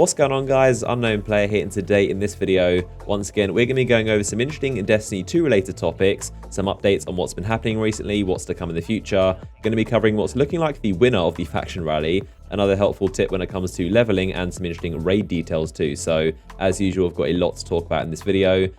What's going on, guys? Unknown Player here, and today in this video, once again, we're going to be going over some interesting Destiny 2 related topics, some updates on what's been happening recently, what's to come in the future, going to be covering what's looking like the winner of the faction rally, another helpful tip when it comes to leveling, and some interesting raid details too. So, as usual, I've got a lot to talk about in this video.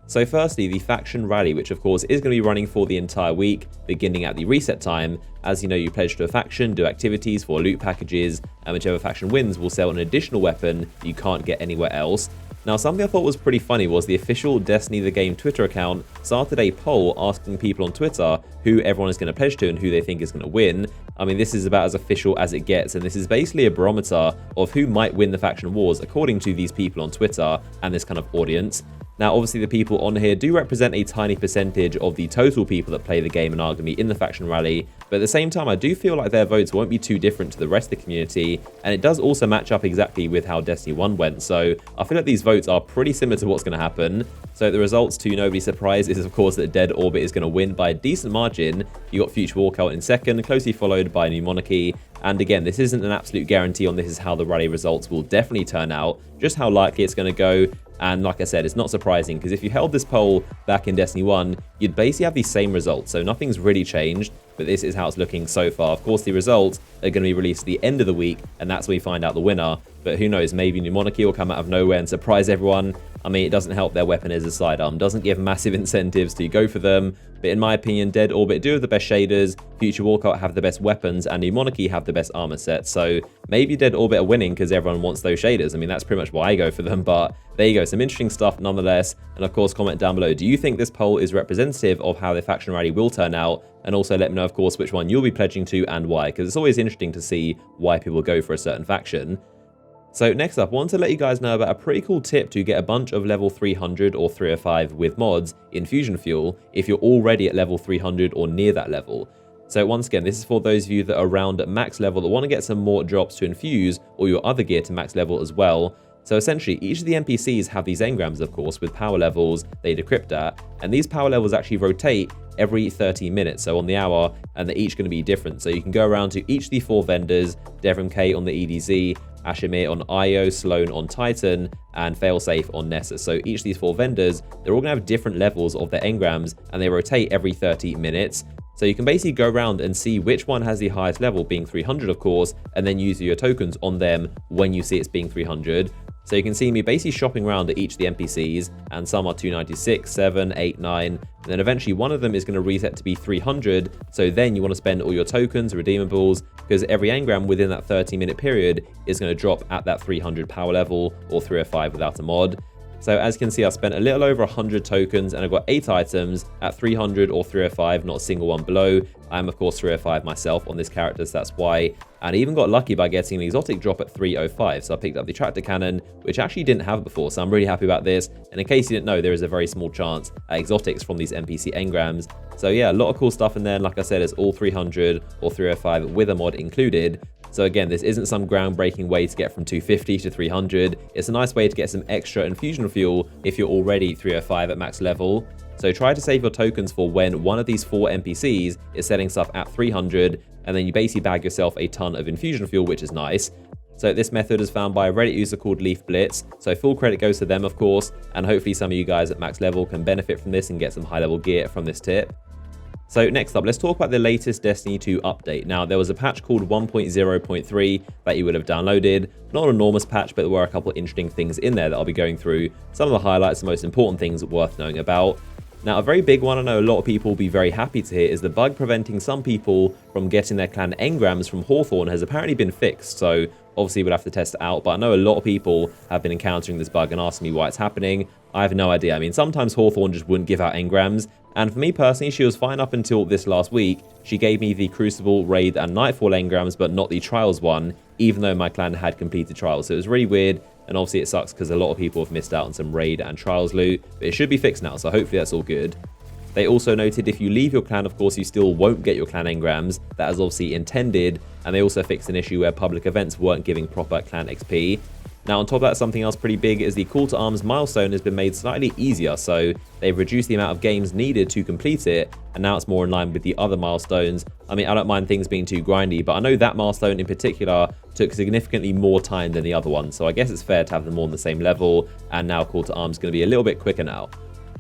So firstly, the faction rally, which of course is going to be running for the entire week, beginning at the reset time. As you know, you pledge to a faction, do activities for loot packages, and whichever faction wins will sell an additional weapon you can't get anywhere else. Now, something I thought was pretty funny was the official Destiny the Game Twitter account started a poll asking people on Twitter who everyone is going to pledge to and who they think is going to win. I mean, this is about as official as it gets, and this is basically a barometer of who might win the faction wars according to these people on Twitter and this kind of audience. Now, obviously, the people on here do represent a tiny percentage of the total people that play the game and are going to be in the faction rally, but at the same time, I do feel like their votes won't be too different to the rest of the community, and it does also match up exactly with how Destiny 1 went, so I feel like these votes are pretty similar to what's going to happen. So the results, to nobody's surprise, is of course that Dead Orbit is going to win by a decent margin. You got Future Walkout in second, closely followed by New Monarchy. And again, this isn't an absolute guarantee on this is how the rally results will definitely turn out, just how likely it's going to go. And like I said, it's not surprising because if you held this poll back in Destiny 1, you'd basically have the same results. So nothing's really changed, but this is how it's looking so far. Of course, the results are going to be released at the end of the week, and that's when we find out the winner. But who knows, maybe New Monarchy will come out of nowhere and surprise everyone. I mean, it doesn't help their weapon as a sidearm, doesn't give massive incentives to go for them. But in my opinion, Dead Orbit do have the best shaders, Future Walkout have the best weapons, and New Monarchy have the best armor set. So maybe Dead Orbit are winning because everyone wants those shaders. I mean, that's pretty much why I go for them, but there you go, some interesting stuff nonetheless. And of course, comment down below, do you think this poll is representative of how the faction rally will turn out? And also let me know, of course, which one you'll be pledging to and why, because it's always interesting to see why people go for a certain faction. So next up, I want to let you guys know about a pretty cool tip to get a bunch of level 300 or 305 with mods in Fusion Fuel if you're already at level 300 or near that level. So once again, this is for those of you that are around max level that want to get some more drops to infuse or your other gear to max level as well. So essentially, each of the NPCs have these engrams, of course, with power levels they decrypt at, and these power levels actually rotate every 30 minutes, so on the hour, and they're each going to be different. So you can go around to each of the 4 vendors, Devrim K on the EDZ, Ashimir on Io, Sloan on Titan, and Failsafe on Nessus. So each of these 4 vendors, they're all going to have different levels of their engrams, and they rotate every 30 minutes. So you can basically go around and see which one has the highest level, being 300 of course, and then use your tokens on them when you see it's being 300. So you can see me basically shopping around at each of the NPCs, and some are 296, 7, 8, 9, and then eventually one of them is going to reset to be 300, so then you want to spend all your tokens, redeemables, because every engram within that 30-minute period is going to drop at that 300 power level, or 305 without a mod. So as you can see, I spent a little over 100 tokens and I've got 8 items at 300 or 305, not a single one below. I'm of course 305 myself on this character, so that's why. And I even got lucky by getting an exotic drop at 305. So I picked up the tractor cannon, which I actually didn't have before. So I'm really happy about this. And in case you didn't know, there is a very small chance at exotics from these NPC engrams. So yeah, a lot of cool stuff in there. And like I said, it's all 300 or 305 with a mod included. So again, this isn't some groundbreaking way to get from 250 to 300. It's a nice way to get some extra infusion fuel if you're already 305 at max level. So try to save your tokens for when one of these 4 NPCs is selling stuff at 300, and then you basically bag yourself a ton of infusion fuel, which is nice. So this method is found by a Reddit user called Leaf Blitz, so full credit goes to them of course, and hopefully some of you guys at max level can benefit from this and get some high level gear from this tip. So next up, let's talk about the latest Destiny 2 update. Now, there was a patch called 1.0.3 that you would have downloaded. Not an enormous patch, but there were a couple of interesting things in there that I'll be going through. Some of the highlights, the most important things worth knowing about. Now, a very big one I know a lot of people will be very happy to hear is the bug preventing some people from getting their clan engrams from Hawthorne has apparently been fixed. So obviously we'll have to test it out, but I know a lot of people have been encountering this bug and asking me why it's happening. I have no idea. I mean, sometimes Hawthorne just wouldn't give out engrams, and for me personally, she was fine up until this last week. She gave me the Crucible, Raid, and Nightfall engrams, but not the Trials one, even though my clan had completed Trials. So it was really weird, and obviously it sucks because a lot of people have missed out on some Raid and Trials loot, but it should be fixed now, so hopefully that's all good. They also noted if you leave your clan, of course, you still won't get your clan engrams. That is obviously intended, and they also fixed an issue where public events weren't giving proper clan XP. Now, on top of that, something else pretty big is the Call to Arms milestone has been made slightly easier, so they've reduced the amount of games needed to complete it, and now it's more in line with the other milestones. I mean, I don't mind things being too grindy, but I know that milestone in particular took significantly more time than the other one, so I guess it's fair to have them all on the same level, and now Call to Arms is going to be a little bit quicker now.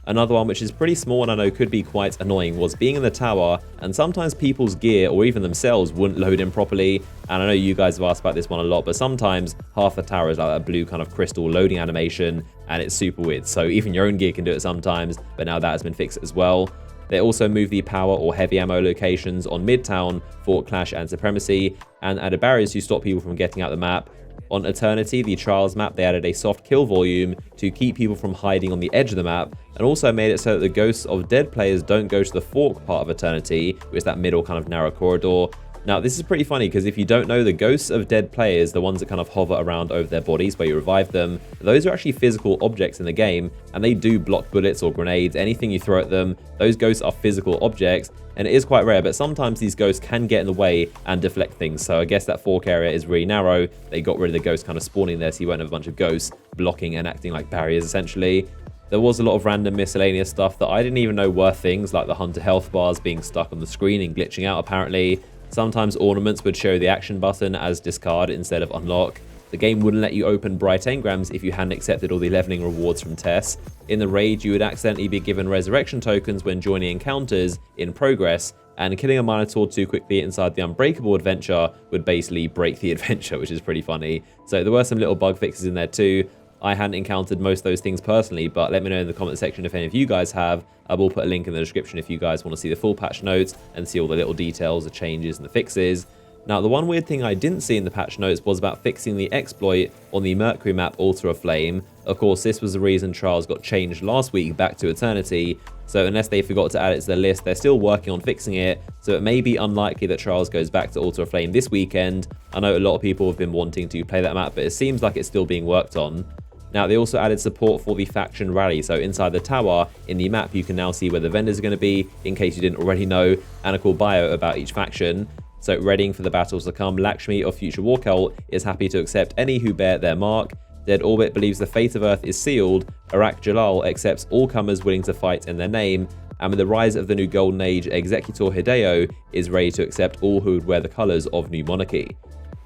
Another one which is pretty small and I know could be quite annoying was being in the tower, and sometimes people's gear or even themselves wouldn't load in properly. And I know you guys have asked about this one a lot, but sometimes half the tower is like that blue kind of crystal loading animation and it's super weird. So even your own gear can do it sometimes, but now that has been fixed as well. They also moved the power or heavy ammo locations on Midtown, Fort Clash and Supremacy, and added barriers to stop people from getting out the map. On Eternity, the Trials map, they added a soft kill volume to keep people from hiding on the edge of the map, and also made it so that the ghosts of dead players don't go to the fork part of Eternity, which is that middle kind of narrow corridor. Now, this is pretty funny because if you don't know, the ghosts of dead players, the ones that kind of hover around over their bodies where you revive them, those are actually physical objects in the game, and they do block bullets or grenades, anything you throw at them. Those ghosts are physical objects, and it is quite rare, but sometimes these ghosts can get in the way and deflect things. So I guess that fork area is really narrow. They got rid of the ghosts kind of spawning there, so you won't have a bunch of ghosts blocking and acting like barriers, essentially. There was a lot of random miscellaneous stuff that I didn't even know were things, like the Hunter health bars being stuck on the screen and glitching out, apparently. Sometimes ornaments would show the action button as discard instead of unlock. The game wouldn't let you open bright engrams if you hadn't accepted all the leveling rewards from Tess. In the raid, you would accidentally be given resurrection tokens when joining encounters in progress, and killing a Minotaur too quickly inside the Unbreakable adventure would basically break the adventure, which is pretty funny. So there were some little bug fixes in there too. I hadn't encountered most of those things personally, but let me know in the comment section if any of you guys have. I will put a link in the description if you guys want to see the full patch notes and see all the little details, the changes and the fixes. Now, the one weird thing I didn't see in the patch notes was about fixing the exploit on the Mercury map Altar of Flame. Of course, this was the reason Trials got changed last week back to Eternity, so unless they forgot to add it to their list, they're still working on fixing it, so it may be unlikely that Trials goes back to Altar of Flame this weekend. I know a lot of people have been wanting to play that map, but it seems like it's still being worked on. Now, they also added support for the faction rally, so inside the tower, in the map, you can now see where the vendors are going to be, in case you didn't already know, and a cool bio about each faction. So, readying for the battles to come, Lakshmi of Future War Cult is happy to accept any who bear their mark. Dead Orbit believes the fate of Earth is sealed. Arak Jalal accepts all comers willing to fight in their name. And with the rise of the new Golden Age, Executor Hideo is ready to accept all who would wear the colours of New Monarchy.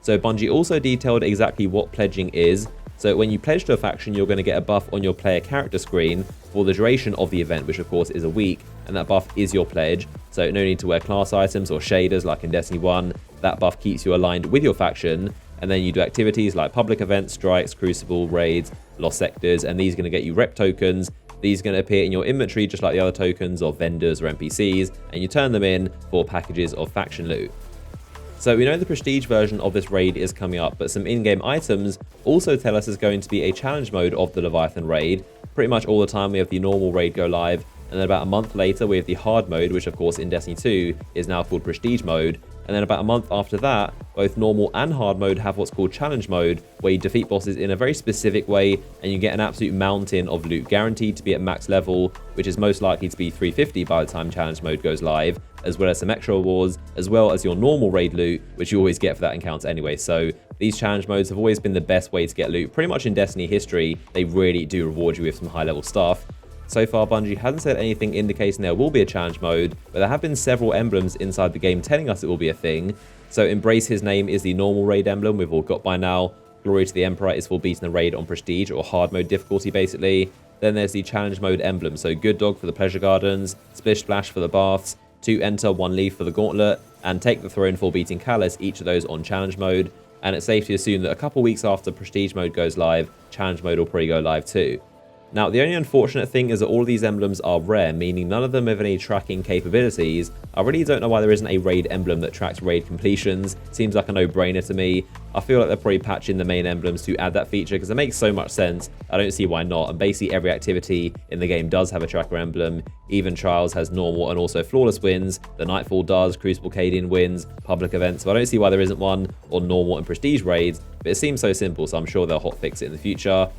So, Bungie also detailed exactly what pledging is. So when you pledge to a faction, you're going to get a buff on your player character screen for the duration of the event, which of course is a week, and that buff is your pledge. So no need to wear class items or shaders like in Destiny 1. That buff keeps you aligned with your faction, and then you do activities like public events, strikes, crucible, raids, lost sectors, and these are going to get you rep tokens. These are going to appear in your inventory just like the other tokens of vendors or NPCs, and you turn them in for packages of faction loot. So we know the prestige version of this raid is coming up, but some in-game items also tell us there's going to be a challenge mode of the Leviathan raid. Pretty much all the time we have the normal raid go live, and then about a month later we have the hard mode, which of course in Destiny 2 is now called prestige mode. And then about a month after that, both normal and hard mode have what's called challenge mode, where you defeat bosses in a very specific way and you get an absolute mountain of loot guaranteed to be at max level, which is most likely to be 350 by the time challenge mode goes live, as well as some extra rewards, as well as your normal raid loot, which you always get for that encounter anyway. So these challenge modes have always been the best way to get loot. Pretty much in Destiny history, they really do reward you with some high level stuff. So far, Bungie hasn't said anything indicating there will be a challenge mode, but there have been several emblems inside the game telling us it will be a thing. So Embrace His Name is the normal raid emblem we've all got by now. Glory to the Emperor is for beating the raid on prestige or hard mode difficulty basically. Then there's the challenge mode emblem, so Good Dog for the Pleasure Gardens, Splish Splash for the Baths, 2 Enter, 1 Leave for the Gauntlet, and Take the Throne for beating Callus, each of those on challenge mode. And it's safe to assume that a couple weeks after prestige mode goes live, challenge mode will probably go live too. Now, the only unfortunate thing is that all of these emblems are rare, meaning none of them have any tracking capabilities. I really don't know why there isn't a raid emblem that tracks raid completions. Seems like a no-brainer to me. I feel like they're probably patching the main emblems to add that feature because it makes so much sense. I don't see why not, and basically every activity in the game does have a tracker emblem. Even Trials has normal and also flawless wins. The Nightfall does, Crucible Cadian wins, public events, so I don't see why there isn't one, or normal and prestige raids, but it seems so simple, so I'm sure they'll hotfix it in the future.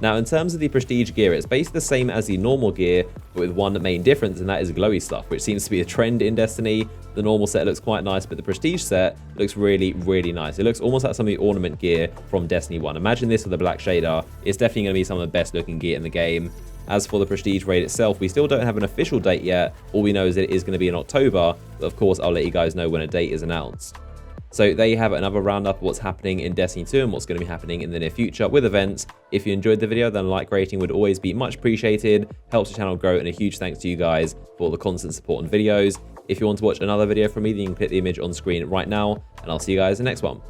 Now, in terms of the prestige gear, it's basically the same as the normal gear, but with one main difference, and that is glowy stuff, which seems to be a trend in Destiny. The normal set looks quite nice, but the prestige set looks really, really nice. It looks almost like some of the ornament gear from Destiny 1. Imagine this with a black shader. It's definitely going to be some of the best looking gear in the game. As for the prestige raid itself, we still don't have an official date yet. All we know is that it is going to be in October, but of course, I'll let you guys know when a date is announced. So there you have it, another roundup of what's happening in Destiny 2 and what's going to be happening in the near future with events. If you enjoyed the video, then a like rating would always be much appreciated, helps the channel grow, and a huge thanks to you guys for all the constant support on videos. If you want to watch another video from me, then you can click the image on screen right now, and I'll see you guys in the next one.